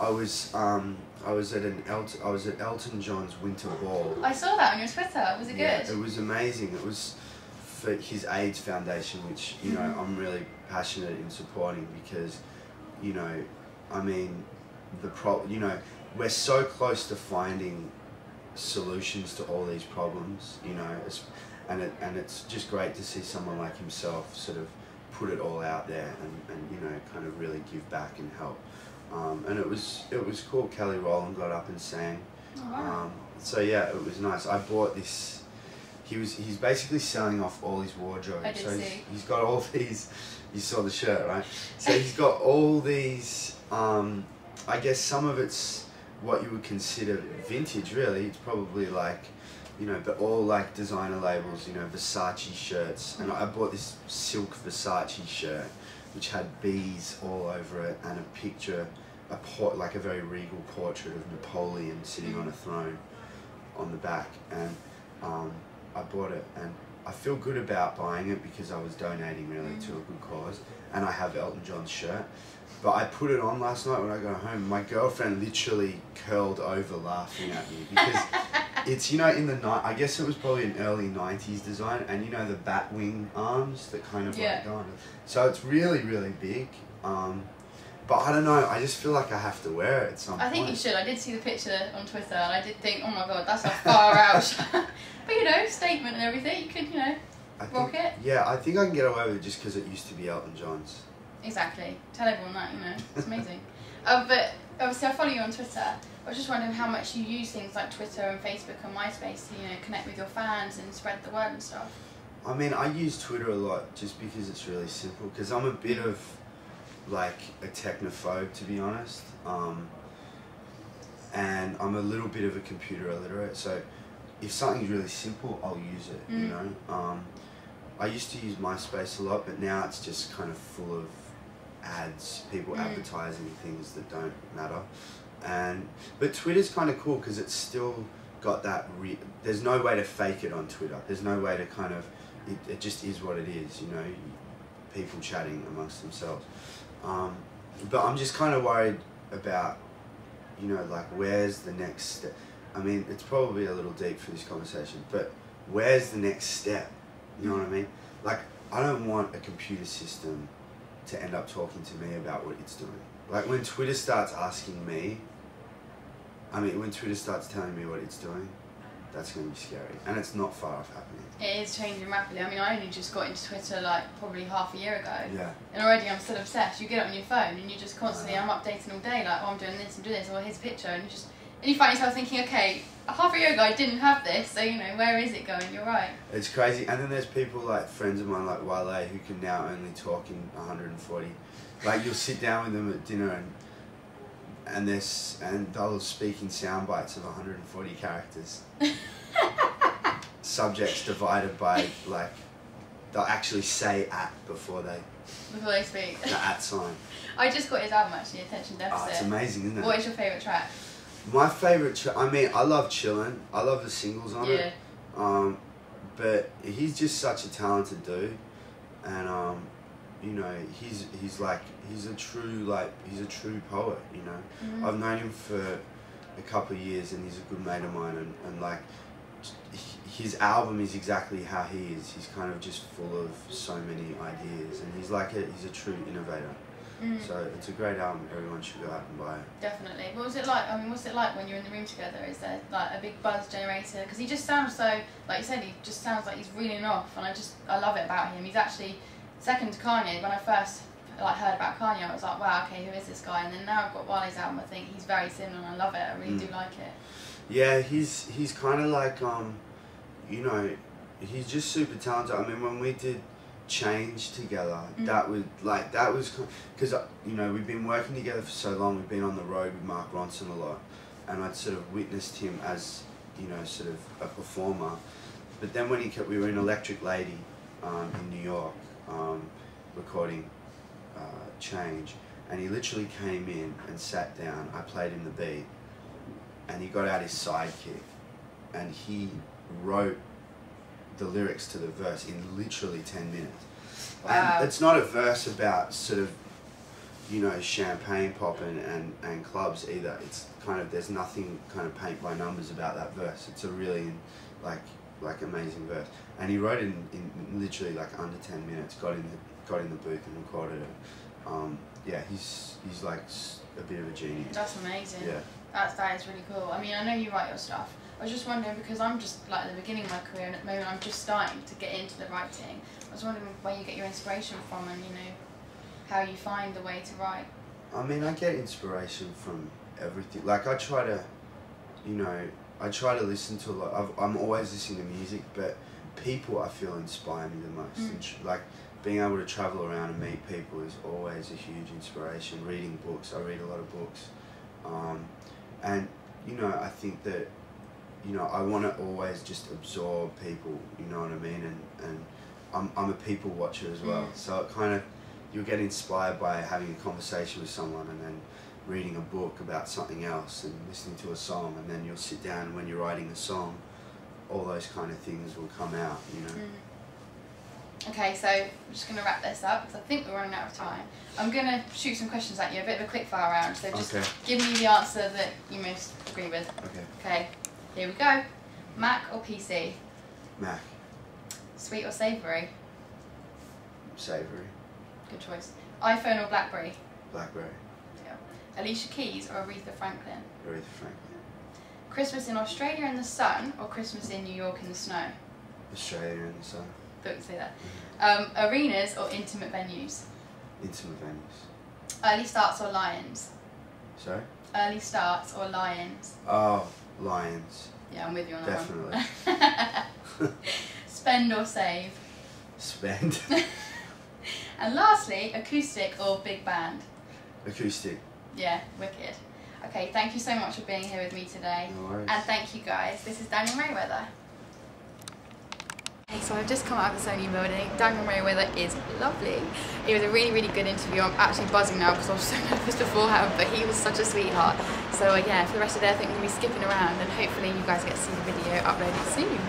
I was at Elton John's winter ball. I saw that on your Twitter. Was it good? Yeah, it was amazing. It was for his AIDS foundation, which you know I'm really passionate in supporting because, you know, I mean, we're so close to finding solutions to all these problems, you know, and it's just great to see someone like himself sort of put it all out there and you know, kind of really give back and help. And it was cool. Kelly Rowland got up and sang. Oh, wow. So yeah, it was nice. I bought this. He's basically selling off all his wardrobe. I did see. He's got all these. You saw the shirt, right? So he's got all these. I guess some of it's what you would consider vintage. Really, it's probably like, you know, but all like designer labels. You know, Versace shirts. And I bought this silk Versace shirt, which had bees all over it and a picture, like a very regal portrait of Napoleon sitting on a throne on the back. And I bought it, and I feel good about buying it because I was donating really to a good cause, and I have Elton John's shirt. But I put it on last night when I got home. My girlfriend literally curled over laughing at me because it's, you know, in the night. I guess it was probably an early '90s design, and you know the bat wing arms that kind of like go on. So it's really, really big. But I don't know. I just feel like I have to wear it at some point. I think you should. I did see the picture on Twitter, and I did think, oh my god, that's a far out. But you know, statement and everything. You could, you know, rock it. Yeah, I think I can get away with it just because it used to be Elton John's. Exactly. Tell everyone that, you know. It's amazing. But obviously I follow you on Twitter. I was just wondering how much you use things like Twitter and Facebook and MySpace to, you know, connect with your fans and spread the word and stuff. I mean, I use Twitter a lot just because it's really simple. Because I'm a bit of like a technophobe, to be honest. And I'm a little bit of a computer illiterate. So if something's really simple, I'll use it, you know. I used to use MySpace a lot, but now it's just kind of full of ads, people advertising things that don't matter. But Twitter's kind of cool because it's still got that, there's no way to fake it on Twitter. There's no way to kind of, it just is what it is, you know, people chatting amongst themselves. But I'm just kind of worried about, you know, like where's the next step? I mean, it's probably a little deep for this conversation, but where's the next step? You know what I mean? Like, I don't want a computer system to end up talking to me about what it's doing. Like, when Twitter starts asking me, when Twitter starts telling me what it's doing, that's going to be scary. And it's not far off happening. It is changing rapidly. I mean, I only just got into Twitter like probably half a year ago. Yeah. And already I'm still obsessed. You get it on your phone and you just constantly, I'm updating all day, like, oh, I'm doing this, or here's a picture, and you find yourself thinking, okay, half a year ago I didn't have this, so, you know, where is it going? You're right. It's crazy. And then there's people like friends of mine like Wale who can now only talk in 140. Like, you'll sit down with them at dinner and they'll speak in sound bites of 140 characters. Subjects divided by, like, they'll actually say at before they speak. The at sign. I just got his album actually, Attention Deficit. Oh, it's amazing, isn't it? What is your favourite track? My favourite track, I mean, I love Chillin'. I love the singles on it. But he's just such a talented dude, and you know, he's a true poet, you know. I've known him for a couple of years, and he's a good mate of mine, and like, his album is exactly how he is. He's kind of just full of so many ideas, and he's a true innovator. So it's a great album. Everyone should go out and buy it. Definitely. What was it like? I mean, what's it like when you're in the room together? Is there like a big buzz generator? Because he just sounds so, like you said, he just sounds like he's reeling off, and I love it about him. He's actually second to Kanye. When I first heard about Kanye, I was like, wow, okay, who is this guy? And then now I've got Wale's album. I think he's very similar, and I love it. I really do like it. Yeah, he's kind of like you know, he's just super talented. I mean, when we did Change together, that was because you know, we've been working together for so long. We've been on the road with Mark Ronson a lot, and I'd sort of witnessed him as, you know, sort of a performer. But then when we were in Electric Lady in New York recording Change, and he literally came in and sat down. I played him the beat, and he got out his sidekick, and he wrote the lyrics to the verse in literally 10 minutes. Wow. And it's not a verse about sort of you know, champagne popping and clubs either. It's kind of, there's nothing kind of paint by numbers about that verse. It's a really like amazing verse, and he wrote it in literally like under 10 minutes. Got in the booth and recorded it. Yeah, he's like a bit of a genius. That's amazing. Yeah. That is really cool. I mean, I know you write your stuff. I was just wondering, because I'm just like at the beginning of my career, and at the moment I'm just starting to get into the writing. I was wondering where you get your inspiration from, and you know, how you find the way to write. I mean, I get inspiration from everything. Like I try to, you know, I try to listen to a lot. I'm always listening to music, but people I feel inspire me the most. And like being able to travel around and meet people is always a huge inspiration. Reading books, I read a lot of books, and you know, I think that, you know, I want to always just absorb people. You know what I mean? And I'm a people watcher as well. So it kind of, you'll get inspired by having a conversation with someone and then reading a book about something else and listening to a song, and then you'll sit down and when you're writing a song, all those kind of things will come out, you know. Okay, so I'm just going to wrap this up because I think we're running out of time. I'm going to shoot some questions at you, a bit of a quick fire round, so just give me the answer that you most agree with. Okay, here we go. Mac or PC? Mac. Sweet or savoury? Savoury. Good choice. iPhone or BlackBerry? BlackBerry. Yeah. Alicia Keys or Aretha Franklin? Aretha Franklin. Christmas in Australia in the sun or Christmas in New York in the snow? Australia in the sun. Thought you'd say that. Arenas or intimate venues? Intimate venues. Early starts or lions? Sorry? Early starts or lions? Oh, lions. Yeah, I'm with you on that Definitely. one. Spend or save? Spend. And lastly, acoustic or big band? Acoustic. Yeah, wicked. Okay, thank you so much for being here with me today. No worries. And thank you guys. This is Daniel Merriweather. Hey, so I've just come out of the Sony building. Daniel Merriweather is lovely. It was a really, really good interview. I'm actually buzzing now because I was so nervous beforehand, but he was such a sweetheart. So yeah, for the rest of the day I think we'll be skipping around, and hopefully you guys get to see the video uploaded soon.